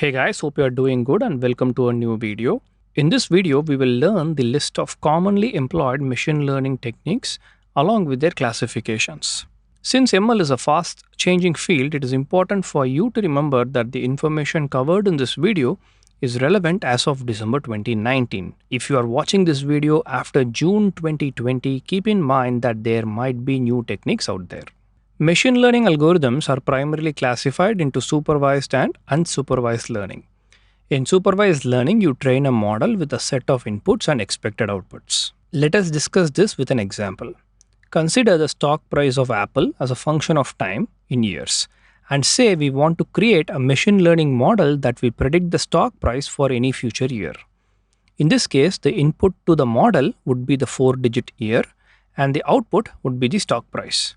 Hey guys, hope you are doing good and welcome to a new video. In this video, we will learn the list of commonly employed machine learning techniques along with their classifications. Since ML is a fast changing field, it is important for you to remember that the information covered in this video is relevant as of December 2019. If you are watching this video after June 2020, keep in mind that there might be new techniques out there. Machine learning algorithms are primarily classified into supervised and unsupervised learning. In supervised learning, you train a model with a set of inputs and expected outputs. Let us discuss this with an example. Consider the stock price of Apple as a function of time in years, and say we want to create a machine learning model that will predict the stock price for any future year. In this case, the input to the model would be the 4-digit year, and the output would be the stock price.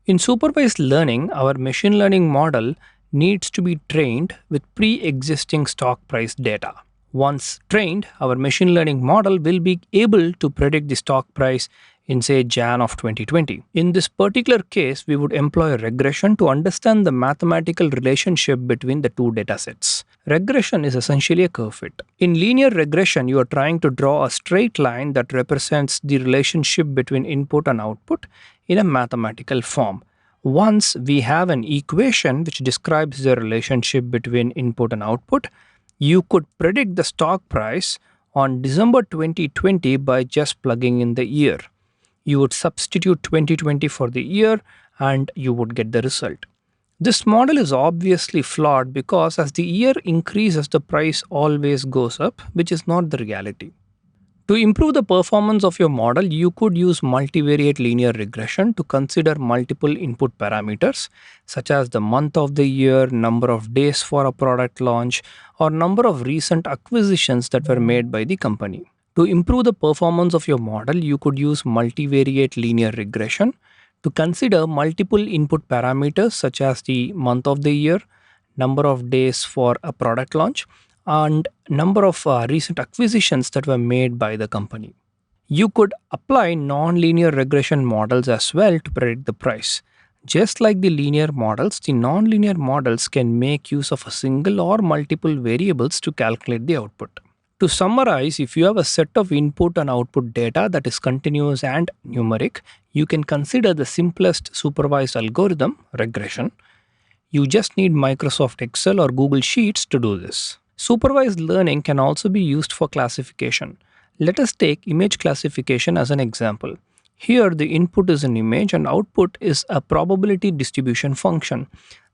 In supervised learning, our machine learning model needs to be trained with pre-existing stock price data. Once trained, our machine learning model will be able to predict the stock price in, say, Jan of 2020. In this particular case, we would employ a regression to understand the mathematical relationship between the two datasets. Regression is essentially a curve fit. In linear regression, you are trying to draw a straight line that represents the relationship between input and output in a mathematical form. Once we have an equation which describes the relationship between input and output, you could predict the stock price on December 2020 by just plugging in the year. You would substitute 2020 for the year and you would get the result. This model is obviously flawed because as the year increases, the price always goes up, which is not the reality. To improve the performance of your model, you could use multivariate linear regression to consider multiple input parameters, such as the month of the year, number of days for a product launch, or number of recent acquisitions that were made by the company. To improve the performance of your model, you could use multivariate linear regression to consider multiple input parameters such as the month of the year, number of days for a product launch, and number of recent acquisitions that were made by the company. You could apply non-linear regression models as well to predict the price. Just like the linear models, the non-linear models can make use of a single or multiple variables to calculate the output. To summarize, if you have a set of input and output data that is continuous and numeric, you can consider the simplest supervised algorithm, regression. You just need Microsoft Excel or Google Sheets to do this. Supervised learning can also be used for classification. Let us take image classification as an example. Here, the input is an image and output is a probability distribution function.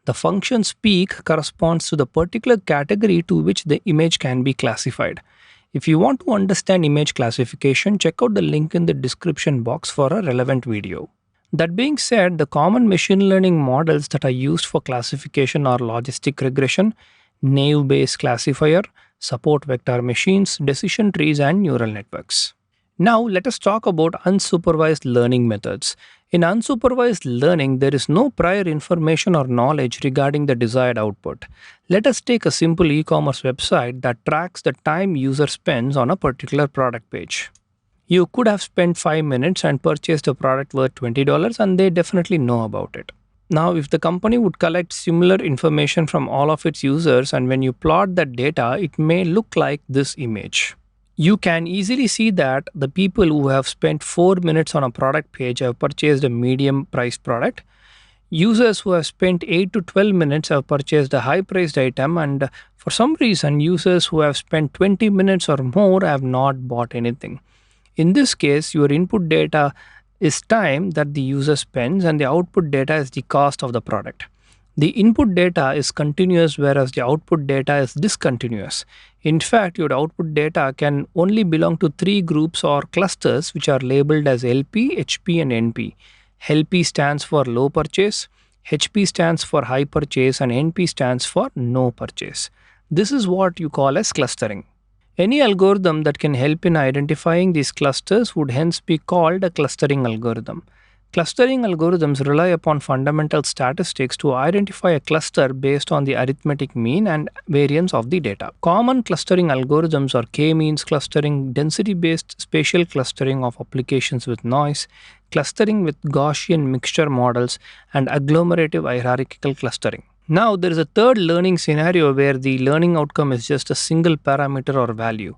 The function's peak corresponds to the particular category to which the image can be classified. If you want to understand image classification, check out the link in the description box for a relevant video. That being said, the common machine learning models that are used for classification are logistic regression, naive-Bayes classifier, support vector machines, decision trees, and neural networks. Now let us talk about unsupervised learning methods. In unsupervised learning, there is no prior information or knowledge regarding the desired output. Let us take a simple e-commerce website that tracks the time user spends on a particular product page. You could have spent 5 minutes and purchased a product worth $20 and they definitely know about it. Now, if the company would collect similar information from all of its users and when you plot that data, it may look like this image. You can easily see that the people who have spent 4 minutes on a product page have purchased a medium priced product. Users who have spent 8 to 12 minutes have purchased a high priced item, and for some reason, users who have spent 20 minutes or more have not bought anything. In this case, your input data is time that the user spends and the output data is the cost of the product. The input data is continuous whereas the output data is discontinuous. In fact, your output data can only belong to 3 groups or clusters which are labeled as LP, HP, and NP. LP stands for low purchase, HP stands for high purchase, and NP stands for no purchase. This is what you call as clustering. Any algorithm that can help in identifying these clusters would hence be called a clustering algorithm. Clustering algorithms rely upon fundamental statistics to identify a cluster based on the arithmetic mean and variance of the data. Common clustering algorithms are k-means clustering, density-based spatial clustering of applications with noise, clustering with Gaussian mixture models, and agglomerative hierarchical clustering. Now, there is a third learning scenario where the learning outcome is just a single parameter or value.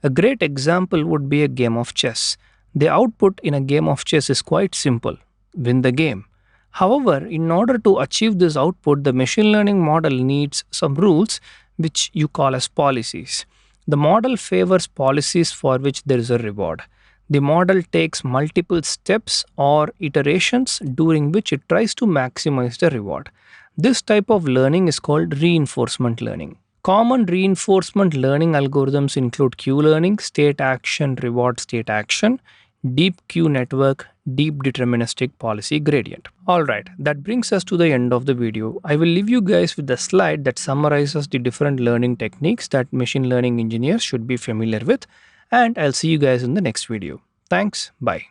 A great example would be a game of chess. The output in a game of chess is quite simple: win the game. However, in order to achieve this output, the machine learning model needs some rules which you call as policies. The model favors policies for which there is a reward. The model takes multiple steps or iterations during which it tries to maximize the reward. This type of learning is called reinforcement learning. Common reinforcement learning algorithms include Q-learning, state action, reward state action, deep Q network, deep deterministic policy gradient. Alright, that brings us to the end of the video. I will leave you guys with a slide that summarizes the different learning techniques that machine learning engineers should be familiar with, and I'll see you guys in the next video. Thanks, bye.